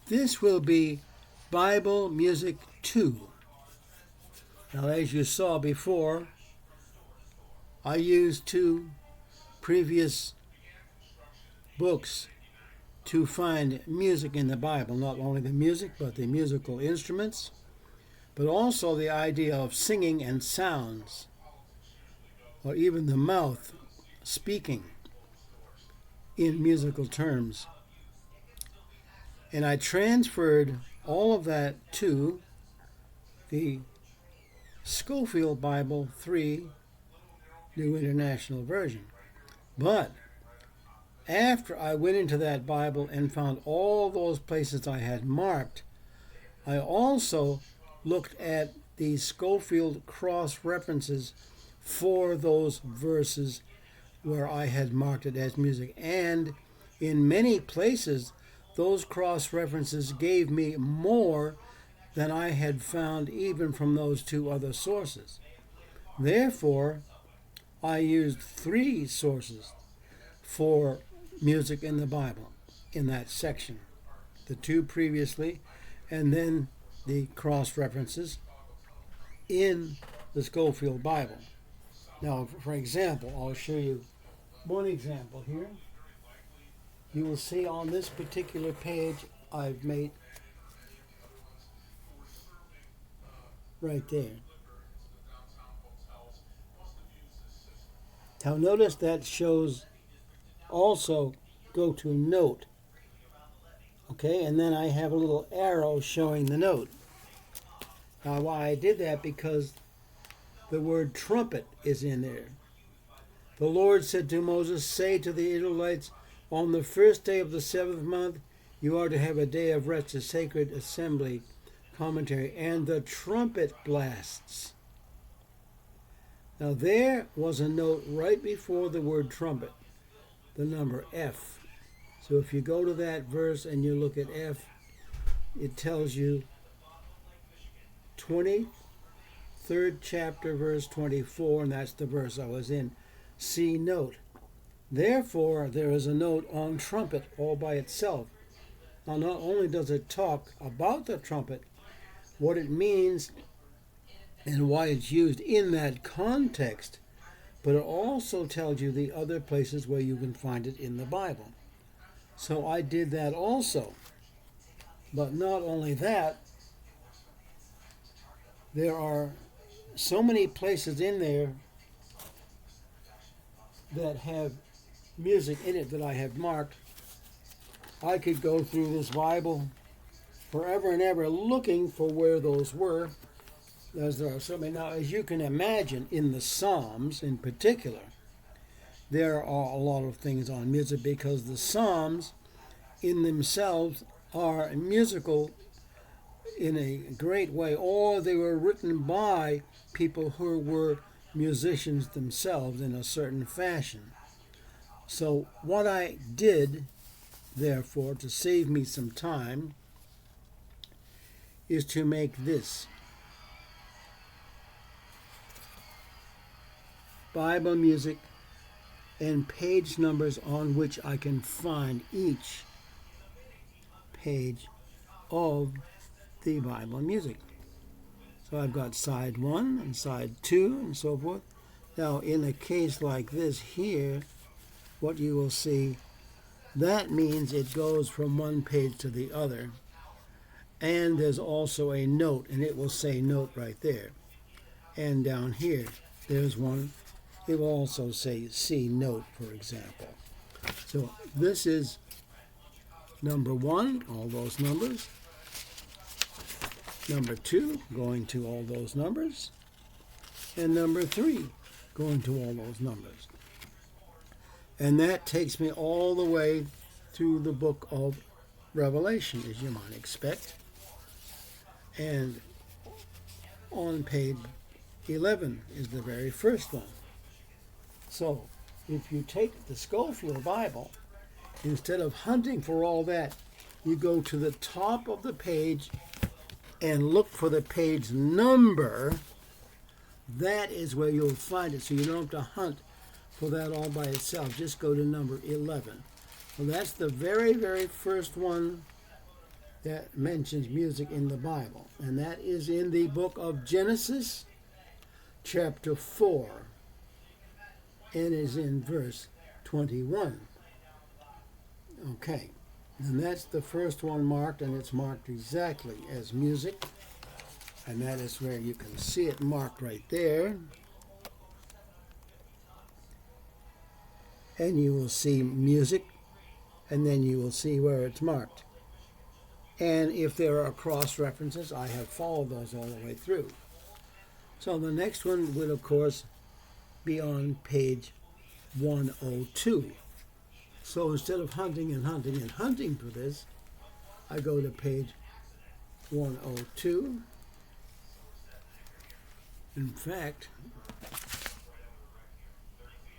This will be Bible Music 2. Now, as you saw before, I used two previous books to find music in the Bible, not only the music, but the musical instruments, but also the idea of singing and sounds, or even the mouth speaking in musical terms. And I transferred all of that to the Scofield Bible 3 New International Version. But after I went into that Bible and found all those places I had marked, I also looked at the Scofield cross references for those verses where I had marked it as music. And in many places, those cross references gave me more than I had found even from those two other sources. Therefore, I used three sources for music in the Bible in that section. The two previously, and then the cross references in the Scofield Bible. Now, for example, I'll show you one example here. You will see on this particular page I've made right there. Now notice that shows also go to note. Okay, and then I have a little arrow showing the note. Now why I did that, because the word trumpet is in there. The Lord said to Moses, "Say to the Israelites, on the first day of the seventh month, you are to have a day of rest, a sacred assembly," commentary, "and the trumpet blasts." Now there was a note right before the word trumpet, the number F. So if you go to that verse and you look at F, it tells you 23rd chapter, verse 24, and that's the verse I was in. See note. Therefore, there is a note on trumpet all by itself. Now, not only does it talk about the trumpet, what it means and why it's used in that context, but it also tells you the other places where you can find it in the Bible. So I did that also. But not only that, there are so many places in there that have music in it that I have marked. I could go through this Bible forever and ever looking for where those were, as there are so many. Now, as you can imagine, in the Psalms in particular, there are a lot of things on music, because the Psalms in themselves are musical in a great way, or they were written by people who were musicians themselves in a certain fashion. So what I did, therefore, to save me some time, is to make this Bible music and page numbers on which I can find each page of the Bible music. So I've got side 1 and side 2 and so forth. Now, in a case like this here, what you will see, that means it goes from one page to the other. And there's also a note, and it will say note right there. And down here, there's one. It will also say C note, for example. So this is number 1, all those numbers. Number 2, going to all those numbers. And number 3, going to all those numbers. And that takes me all the way to the book of Revelation, as you might expect. And on page 11 is the very first one. So if you take the Scofield Bible, instead of hunting for all that, you go to the top of the page and look for the page number. That is where you'll find it. So you don't have to hunt for that all by itself. Just go to number 11. Well, that's the very, very first one that mentions music in the Bible, and that is in the book of Genesis, chapter 4, and is in verse 21. Okay, and that's the first one marked, and it's marked exactly as music, and that is where you can see it marked right there. And you will see music, and then you will see where it's marked. And if there are cross references, I have followed those all the way through. So the next one would, of course, be on page 102. So instead of hunting and hunting and hunting for this, I go to page 102. In fact,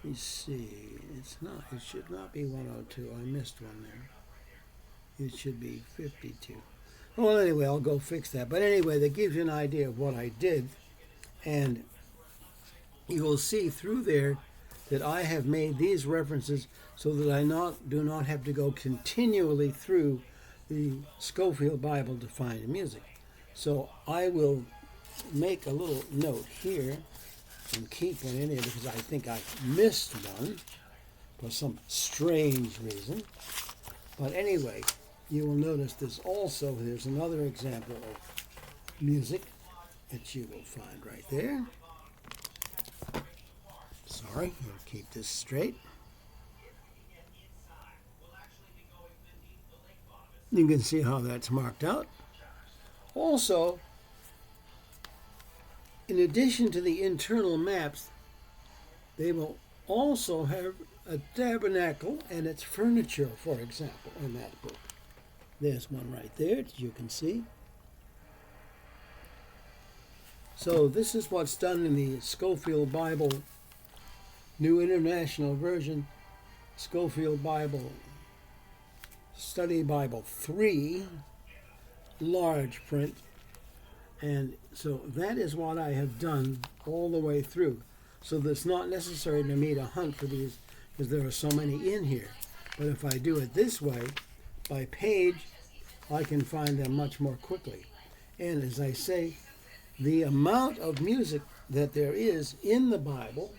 let me see, it should not be 102. I missed one there. It should be 52. Well, anyway, I'll go fix that. But anyway, that gives you an idea of what I did. And you will see through there that I have made these references so that I do not have to go continually through the Scofield Bible to find music. So I will make a little note here and keep one in there because I think I missed one for some strange reason. But anyway, you will notice this also. There's another example of music that you will find right there. Sorry, I'll keep this straight. You can see how that's marked out. Also, in addition to the internal maps, they will also have a tabernacle and its furniture, for example, in that book. There's one right there, as you can see. So this is what's done in the Scofield Bible, New International Version, Scofield Bible, Study Bible 3, large print. And so that is what I have done all the way through. So it's not necessary to me to hunt for these because there are so many in here. But if I do it this way, by page, I can find them much more quickly. And as I say, the amount of music that there is in the Bible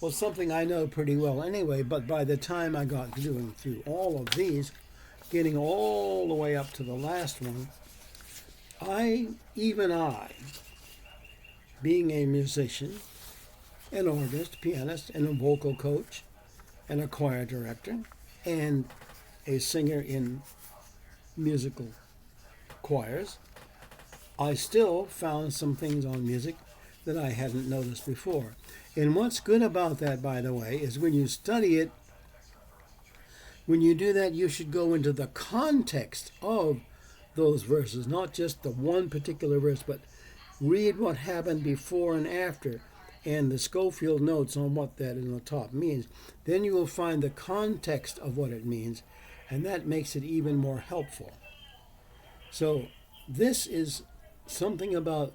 was something I know pretty well anyway, but by the time I got doing through all of these, getting all the way up to the last one, even I, being a musician, an organist, pianist, and a vocal coach, and a choir director, and a singer in musical choirs, I still found some things on music that I hadn't noticed before. And what's good about that, by the way, is when you study it, when you do that, you should go into the context of those verses, not just the one particular verse, but read what happened before and after, and the Scofield notes on what that in the top means. Then you will find the context of what it means, and that makes it even more helpful. So this is something about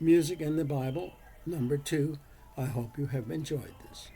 music and the Bible, number 2. I hope you have enjoyed this.